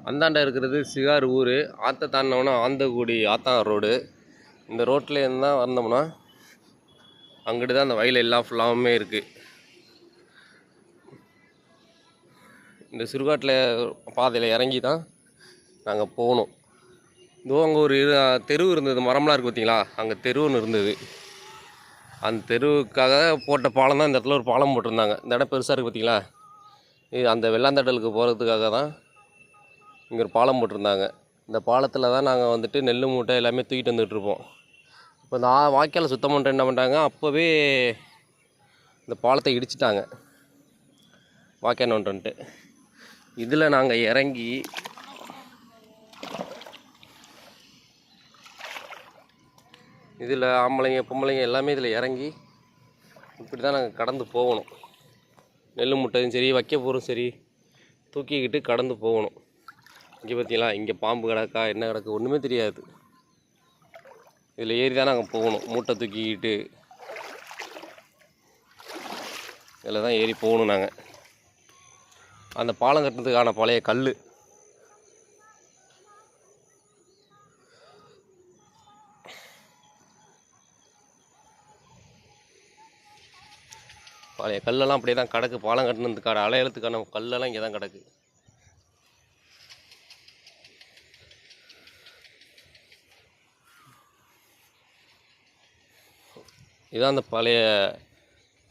அந்தாண்ட இருக்கிறது சிகார் ஊர். ஆற்றை தாண்டினோம்னா ஆந்தக்குடி ஆத்தான் ரோடு. இந்த ரோட்டில் இருந்து தான் வந்தோம்னா அங்கிட்டு தான் அந்த வயல் எல்லாம் ஃபுல்லாகவுமே இருக்குது. இந்த சுடுகாட்டில் பாதையில் இறங்கி தான் நாங்கள் போகணும். இதோ அங்கே ஒரு தெரு இருந்தது, மரம்லாம் இருக்குது பார்த்தீங்களா, அங்கே தெரு ஒன்று இருந்தது. அந்த தெருவுக்காக போட்ட பாலம் தான். இந்த இடத்துல ஒரு பாலம் போட்டிருந்தாங்க. இந்த இடம் பெருசாக இருக்குது பார்த்தீங்களா, இது அந்த வெள்ளாந்தடலுக்கு போகிறதுக்காக தான் இங்கே ஒரு பாலம் போட்டிருந்தாங்க. இந்த பாலத்தில் தான் நாங்கள் வந்துட்டு நெல் மூட்டை எல்லாமே தூக்கிட்டு வந்துட்டுருப்போம். இப்போ இந்த வாய்க்கால் சுத்தம் பண்ணுற என்ன பண்ணுறாங்க, அப்போவே இந்த பாலத்தை இடிச்சிட்டாங்க வாய்க்கால் நோண்டுன்ட்டு. இதில் நாங்கள் இறங்கி இதில் ஆம்பளைங்க பொம்பளைங்க எல்லாமே இதில் இறங்கி இப்படி தான் நாங்கள் கடந்து போகணும். நெல் மூட்டையும் சரி வைக்க போகிறோம் சரி தூக்கிக்கிட்டு கடந்து போகணும். இங்கே பார்த்தீங்களா, இங்கே பாம்பு கிடக்கா என்ன கிடக்கு ஒன்றுமே தெரியாது. இதில் ஏறி தான் நாங்கள் போகணும். மூட்டை தூக்கிக்கிட்டு இதில் தான் ஏறி போகணும். நாங்கள் அந்த பாலம் கட்டுறதுக்கான பழைய கல், பழைய கல்லெல்லாம் அப்படியே தான் கிடக்கு. பாலம் கட்டினதுக்கான அலையலத்துக்கான கல்லெல்லாம் இங்கே தான் கிடக்கு. இதுதான் அந்த பழைய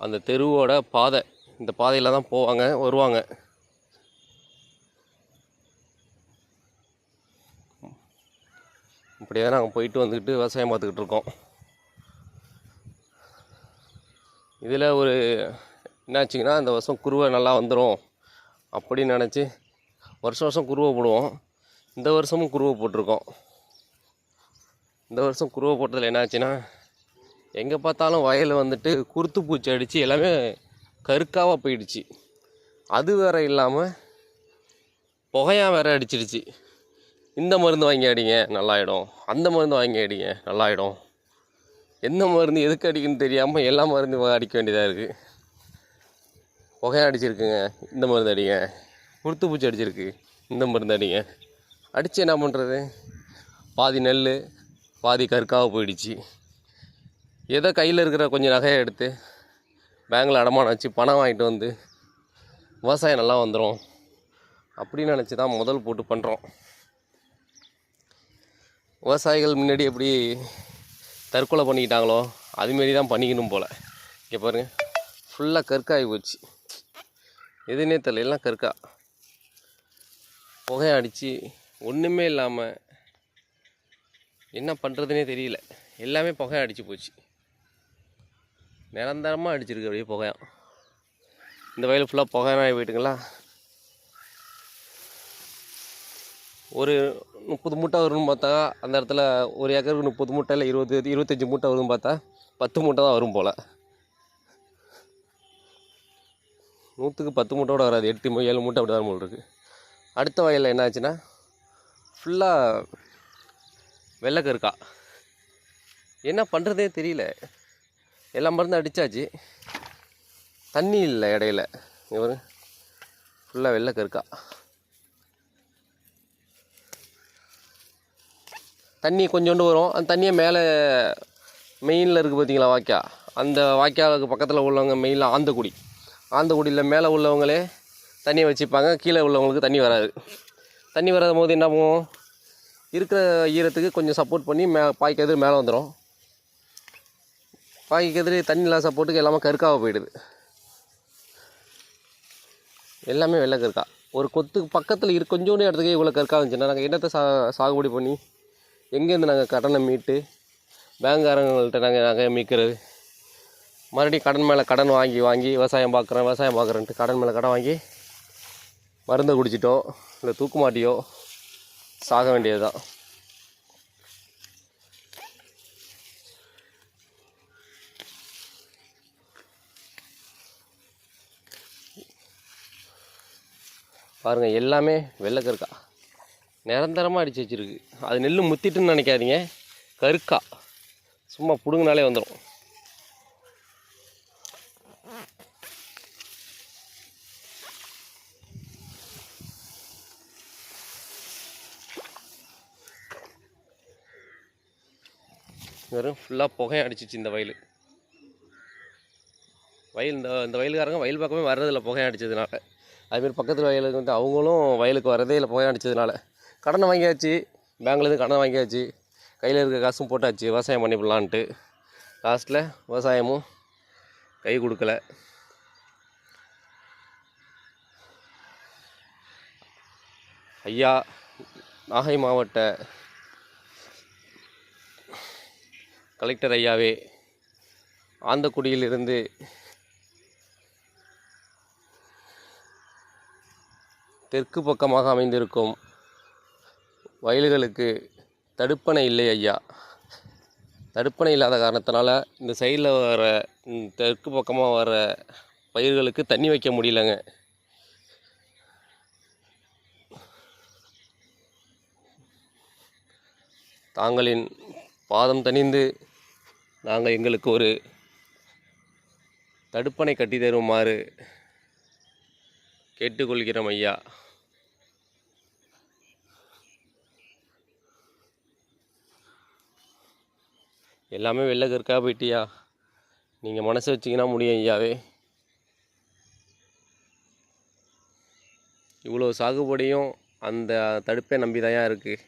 அந்த தெருவோட பாதை. இந்த பாதையில் தான் போவாங்க வருவாங்க. இப்படியே தான் நாங்கள் போயிட்டு வந்துக்கிட்டு விவசாயம் பார்த்துக்கிட்டு இருக்கோம். இதில் ஒரு என்னாச்சுங்கன்னா, இந்த வருஷம் குருவை நல்லா வந்துடும் அப்படின்னு நினச்சி வருஷம் வருஷம் குருவை போடுவோம். இந்த வருஷமும் குருவை போட்டிருக்கோம். இந்த வருஷம் குருவை போட்டதில் என்னாச்சுன்னா, எங்கே பார்த்தாலும் வயலில் வந்துட்டு குருத்து பூச்சி அடித்து எல்லாமே கருக்காவாக போயிடுச்சு. அது வேறு இல்லாமல் புகையாக வேறு அடிச்சிடுச்சு. இந்த மருந்து வாங்கி அடிங்க நல்லாயிடும், அந்த மருந்து வாங்கி அடிங்க நல்லாயிடும். எந்த மருந்து எதுக்கு அடிக்குன்னு தெரியாமல் எல்லா மருந்து அடிக்க வேண்டியதாக இருக்குது. புகையாக அடிச்சிருக்குங்க, இந்த மருந்து அடிங்க. குருத்து பூச்சி அடிச்சிருக்கு, இந்த மருந்து அடிங்க. அடித்து என்ன பண்ணுறது, பாதி நெல் பாதி கருக்காக போயிடுச்சு. ஏதோ கையில் இருக்கிற கொஞ்சம் நகையை எடுத்து பேங்கில் அடமானம் வச்சு பணம் வாங்கிட்டு வந்து விவசாயம் நல்லா வந்துடும் அப்படின்னு நினச்சி தான் முதல் போட்டு பண்ணுறோம். விவசாயிகள் முன்னாடி எப்படி தற்கொலை பண்ணிக்கிட்டாங்களோ அதுமாரி தான் பண்ணிக்கணும் போல். இங்கே பாருங்கள், ஃபுல்லாக கற்காகி போச்சு. எதுனே தெரியல, எல்லாம் கற்கா. புகையை அடித்து ஒன்றுமே இல்லாமல் என்ன பண்ணுறதுனே தெரியல. எல்லாமே புகையை அடித்து போச்சு. நிரந்தரமாக அடிச்சிருக்கு அப்படியே புகையாக. இந்த வயல் ஃபுல்லாக புகையாக போயிட்டுங்களா. ஒரு 30 மூட்டை வரும்னு பார்த்தா அந்த இடத்துல ஒரு ஏக்கருக்கு 30 மூட்டை இல்லை 25 மூட்டை வரும்னு பார்த்தா 10 மூட்டை தான் வரும் போல். 100க்கு 10 மூட்டை வராது, 8 7 மூட்டை அப்படி தான் போல் இருக்குது. அடுத்த வயலில் என்ன ஆச்சுன்னா ஃபுல்லாக வெள்ளைக்கருக்கா. என்ன பண்ணுறதே தெரியல. எல்லா மருந்து அடித்தாச்சு, தண்ணி இல்லை இடையில. இவர் ஃபுல்லாக வெள்ளைக்கருக்கா. தண்ணி கொஞ்சோண்டு வரும். அந்த தண்ணியை மேலே மெயினில் இருக்குது பார்த்தீங்களா வாய்க்கா, அந்த வாய்க்காலுக்கு பக்கத்தில் உள்ளவங்க மெயினில் ஆந்தக்குடியில் மேலே உள்ளவங்களே தண்ணியை வச்சுப்பாங்க, கீழே உள்ளவங்களுக்கு தண்ணி வராது. தண்ணி வராத போது என்ன பண்ணுவோம், இருக்கிற ஈரத்துக்கு கொஞ்சம் சப்போர்ட் பண்ணி பாய்க்கு எதிர் மேலே வந்துடும். பாய்க்கு எதிர் தண்ணி இல்லாத சப்போர்ட்டுக்கு எல்லாமே கருக்காக போயிடுது. எல்லாமே வெள்ளை கருக்கா. ஒரு கொத்துக்கு பக்கத்தில் கொஞ்சோண்டு இடத்துக்கு இவ்வளோ கருக்கா இருந்துச்சுன்னா நாங்கள் என்னத்தை சாகுபடி பண்ணி எங்கேருந்து நாங்கள் கடனை மீட்டு பேங்க்காரங்கள்ட்ட நாங்கள் நகையை மீட்கிறது. மறுபடியும் கடன் மேலே கடன் வாங்கி விவசாயம் பார்க்குறேன்ட்டு கடன் மேலே கடன் வாங்கி மருந்தை குடிச்சிட்டோ இல்லை தூக்கு மாட்டியோ சாக வேண்டியது தான். பாருங்கள், எல்லாமே வெள்ளைக்கருக்கா நிரந்தரமாக அடித்து வச்சுருக்கு. அது நெல் முத்திட்டுன்னு நினைக்காதீங்க, கருக்கா சும்மா பிடுங்கினாலே வந்துடும். வெறும் ஃபுல்லாக புகையை அடிச்சிச்சு இந்த வயல். இந்த வயலுக்காரங்க வயல் பக்கமே வர்றதில்ல புகையை அடித்ததுனால. அதுமாரி பக்கத்து வயலுக்கு வந்து அவங்களும் வயலுக்கு வரதே இல்லை புகையை அடித்ததுனால. கடனை வாங்கியாச்சு, பேங்க்லேருந்து கடனை வாங்கியாச்சு, கையில் இருக்க காசும் போட்டாச்சு விவசாயம் பண்ணிவிடலான்ட்டு. லாஸ்ட்டில் விவசாயமும் கை கொடுக்கல. ஐயா நாகை மாவட்ட கலெக்டர் ஐயாவே, ஆந்தக்குடியிலிருந்து தெற்கு பக்கமாக அமைந்திருக்கும் வயல்களுக்கு தடுப்பணை இல்லை ஐயா. தடுப்பணை இல்லாத காரணத்தினால இந்த சைடில் வர தெற்கு பக்கமாக வர பயிர்களுக்கு தண்ணி வைக்க முடியலங்க. தாங்களின் பாதம் தணிந்து நாங்கள் எங்களுக்கு ஒரு தடுப்பணை கட்டி தருமாறு கேட்டுக்கொள்கிறோம் ஐயா. எல்லாமே வெள்ளக்கற்கா போயிட்டியா, நீங்கள் மனசு வச்சிங்கன்னா முடியும் ஐயாவே. இவ்வளோ சாகுபடியும் அந்த தடுப்பை நம்பி தான் இருக்குது.